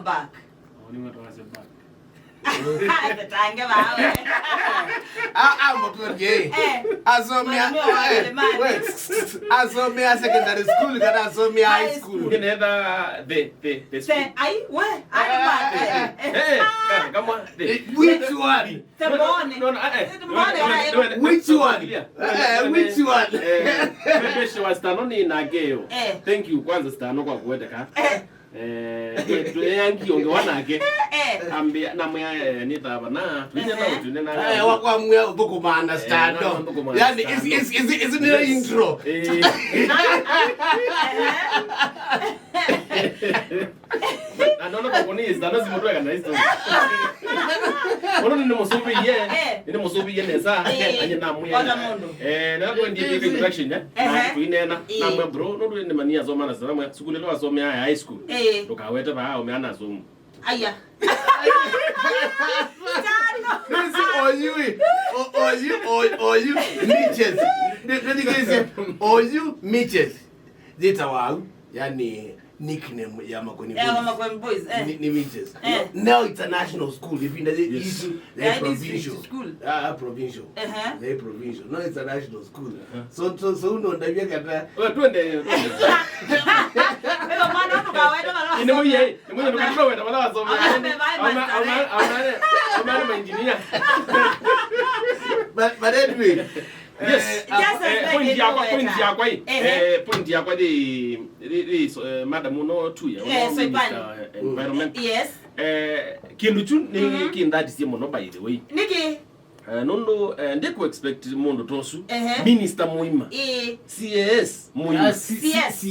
back. Only what was a back. The tange bawe. But gay. Asomia secondary school, got Asomia high school. Never the Say, I where? come on. Which one? The morning. Which one? Which one? She was standing in a gale. Thank you, kwanza stano kwa kuweka. Yangi ongewana ake ambia na mwe nitaba na tunena wakwa mwe boko understand yani is the intro anaona kwa nini stano zimotweka na hizo ni musubi ye nesa anye na mwe na kwa ndiye introduction tuinena na mwe bro no ni mania zoma na sana sukule wa somea high school tukaweta ba umeana zoom aya you Mitches. You Mitches. Zita wao yani nickname ya Makweni Boys. Yeah, Makweni Boys. Ni Mitches. Now it's a national school. If in the provincial school. Provincial. They provincial. No, it's a national school. So no ndabia kata. Twende. But anyway, yes, point yakwa the madam no two ya environment. Yes. Kinduchu ni kinda disemo no by the way. Niki nondo ndeko expect mondo tosu minister muima CS muima CS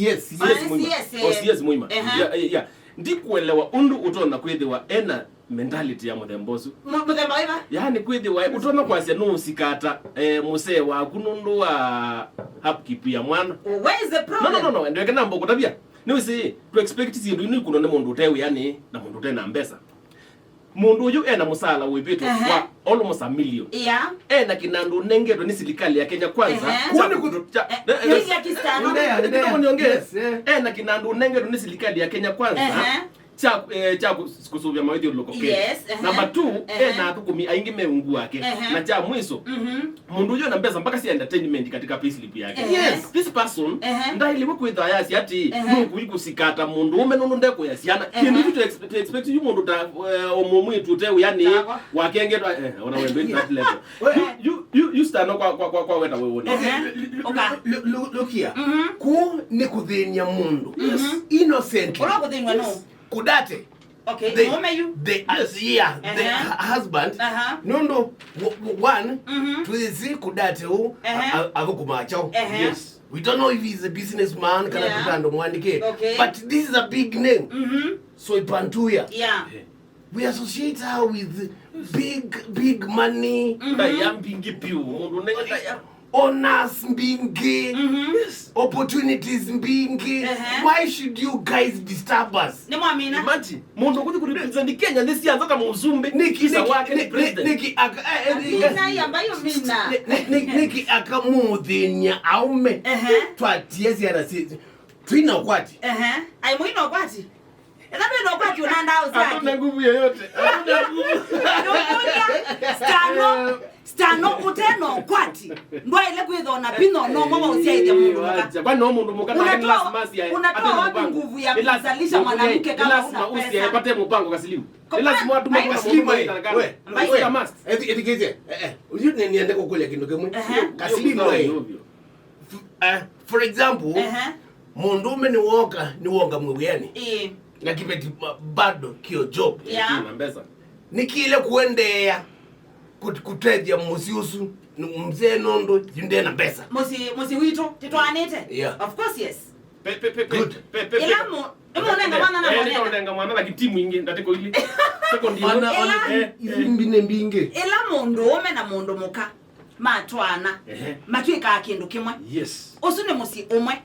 muima yeah ndikuelewa undu utona kwethiwa ena mentality ya muthembosu muthemba iba yani kwethiwa utona kwasia no usikata musee wa kunundu wa upkeep ya mwana. Where is the problem? No ndeke nambo kutabia ni wisi to expect sindu ni kuno ne mundu utewe yani na mundu tena Mbesa mundu uyu ena musala wipitu kwa almost $1 million. Yeah. Ena kinandu nengeto ni serikali ya Kenya kwanza. Kwani kutocha. Ndio kistano. Ndio niongeze. Ena kinandu nengeto ni serikali ya Kenya kwanza. Cha kusubia mawidi uloko Kenya. Yes. Number 2 ena atukumi aingi meungu wake. Na cha mwiso. Mundu uyu na Mbesa mpaka si entertainment katika payslip yake. Yes. This person ndaili kwetha yasi ati mungu ikusikata mundu ume nundu ndeko yasiana. Kindu to expect you mundu ta omomwe tutewe yani wakengetwa ona wembe that level. You stand kwa weta wewe. Look here. Ku ni kudhinya mundu. Innocent. Ola kudhinya no. Kudate. Okay, the husband nondo one to the kudate u avukumacho. Yes, we don't know if he's a businessman kana kutando mwandike, but this is a big name. So ipantuya we associate her with big money. Yambingi piu mundu nenga ya honors mbingi, opportunities mbingi. Why should you guys disturb us? Imagine mundu kuti represent Kenya ndisi anza kama uzumbe nikisa wake ni president niki akamudhinya aume twatiezi arasi twina kwati ai muino kwati elabe no kwati unanda au Syake hakuna nguvu yoyote Stano uteno kwati ndo ile kwithona pino no mama usiaide Mundumuka kwa no Mundumuka na class mass ya unatoa nguvu ya kuzalisha mwanamke kama una pesa usipate mpango kasilimu lazima watu wewe must etikeze uyu niende kokulia kindu kimwe kasilimu wewe for example Mundume ni wonga mwiani na kibeti bado kio job na Mbesa nikile kuendea kutedia musiusu mzee nondo jinde na Mbesa musi wito titwanite of course yes good ilamo emonenga mwana na kitimu ingi ndatiko ili second mbinge ila Mundume na Mundumuka matwana matwika kindu kimwe yes usune musi umwe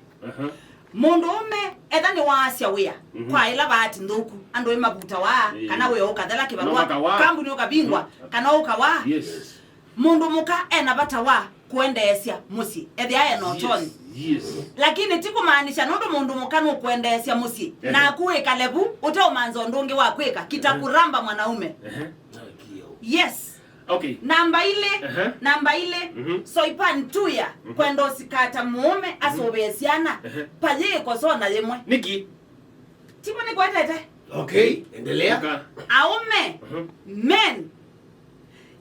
Mundume ethani wasya wia kwa ila bahati nduku ando imabuta wa kana we okathala kibarua kambuni okabingwa kana okawa yes Mundumuka ena bata wa kuendesya musi ethia eno toni Yes. Lakini tikumaanisha nondo Mundumuka nukwendesya musi na kuwe kalebu utaumanzo ndungi wa kweka kitakuramba mwanaume. Yes. Okay. Namba ile Soipan tuya kwenda sikata muome asobesiana paje ko sona yemwe. Niki. Tipo ni kwa tete. Okay, endelea. Aume. Men,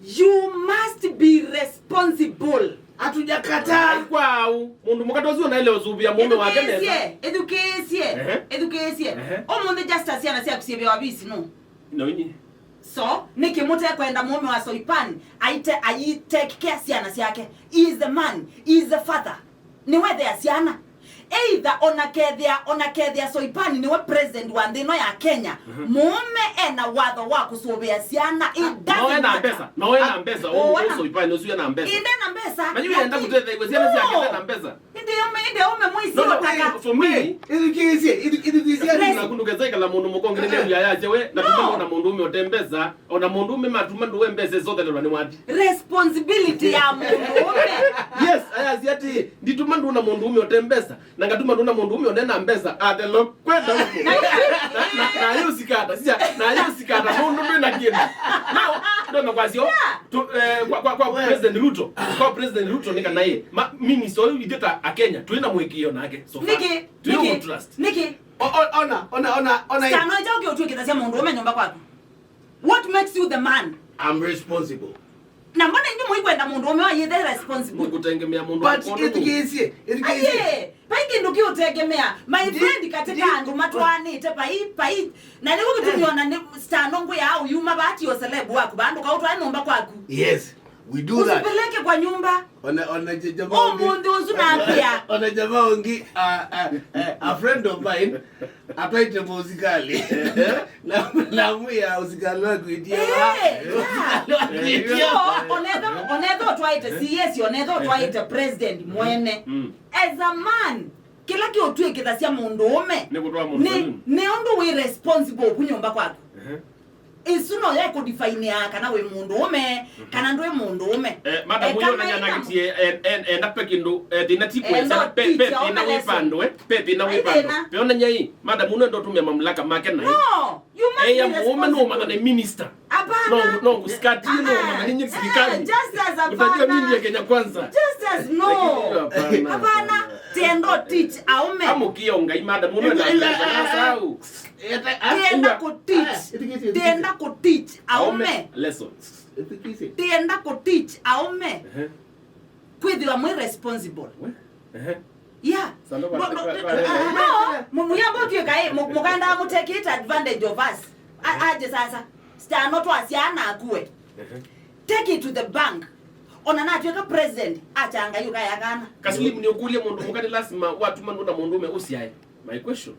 you must be responsible. Atujakataa kwao. Mundumuka dozo na ile uzubia mume wake neza. Education. Omunde justice yana sia kusebya wabisi no. No nyi. So, nikimute kwenda mume wa Soipan, I take care siana Syake. He is the man, he is the father. Ni we there siana. Either onakethia Soipan ni we president wa ndino ya Kenya. Mume ena wadho wa kusobea siana. It doesn't matter. No ena Mbesa. Soipan no suya na Mbesa. Inde na Mbesa. Na yeye enda kutetha iwe siana Syake na Mbesa. Inde ome mwisi otaka. For me, education na kundugeza kala Mundumuka ngene ya yaje we na tumana Mundume otembeza ona Mundume matuma nduwe Mbesa zote lero ni wadi. Responsibility ya Mundume. Yes, Athiani ndituma nduna Mundume otembeza. Na ngatuma nduna Mundume onena Mbesa atelo kwenda huko. Na hiyo sikata. Sija na hiyo sikata Mundume na kienda. Now ndo kwasio kwa President Ruto. Kwa President Ruto nika naye. Mimi so ideta a Kenya tuina mwekio nake. So Niki. Ona. Sana joke utu kitasia Mundume nyumba kwako. What makes you the man? I'm responsible. Na mbona ndi muikwenda Mundume wa yeye responsible? Kutengemea Mundume. But education. Paiki nduki utegemea. My friend katika andu matwani te pai. Na niko kutumiona ni stanongo ya au yuma bati yo celeb wako bandu ka utwa nyumba kwako. Yes, we do that. Usipeleke kwa nyumba. Ona jamaa. Mundu uzunapia. Ona jamaa ongi a friend of mine apaite muzikali. Na muya uzikali wako idia. Onedo twaite CS onedo twaite president mwene. As a man, kila ki otwe kitasia Mundume. Ni ondo we responsible kunyumba kwako. Isuno yako define kana we Mundume kana ndwe Mundume. Madam huyo nanyana kitie enda pekindo dinatipweza pepe na wipandwe pepe na wipando. Peona nyai madam huyo ndo tumia mamlaka make na. No, you must be responsible. No mana ni minister. Apana. No kuskati no mana ni sikikani. Just as a father. Mimi ya Kenya kwanza. Just as no. Apana. Tendo teach aume. Amukia ungai madam huyo ndo saau. Tienda ku teach aume lessons. Tienda ku teach aume kwithwa mwe responsible. Yeah. No, muyambo tukai mukanda mutake advantage of us. Aje sasa. Star not wasiana akuwe. Take it to the bank. Onana tuweka president achanga yuka yakana. Kaslimu ni ukulie Mundumuka ni lazima watu manuna Mundume usiaye. My question.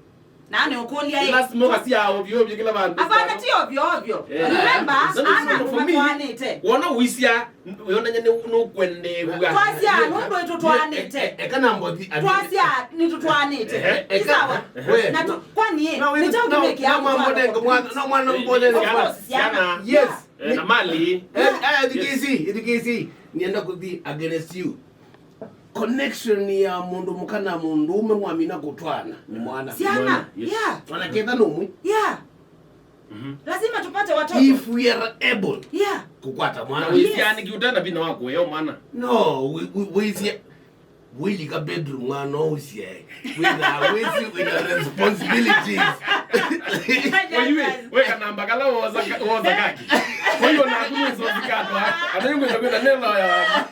Nani ukulia yeye? Lazima kasi ya ovyo kila bantu. Hapana ti ovyo. Remember ana kumatwanite. Wona wisia yona nyane no kwende buga. Twasia ndo itutwanite. Ekana mbodi. Twasia ni tutwanite. Isawa. Na kwani yeye ni chao kimeki ya mwana mbode Yana. Yes. Na mali. Education. Nienda kuthi against you. Connection ya Mundumuka na Mundume mwamina kutwana ni mwana. Siana. Yeah. Wanaketa nomwe. Yeah. Lazima tupate watoto. If we are able. Yeah. Kukwata mwana. Wisiani kiutana bina wako wewe mwana. No, we like a bedroom mwana usiye. We the responsibilities. Wewe kana mbagala woza kaki. Wewe na kunywa zozikato. Hata yungu ndio kwenda neno ya.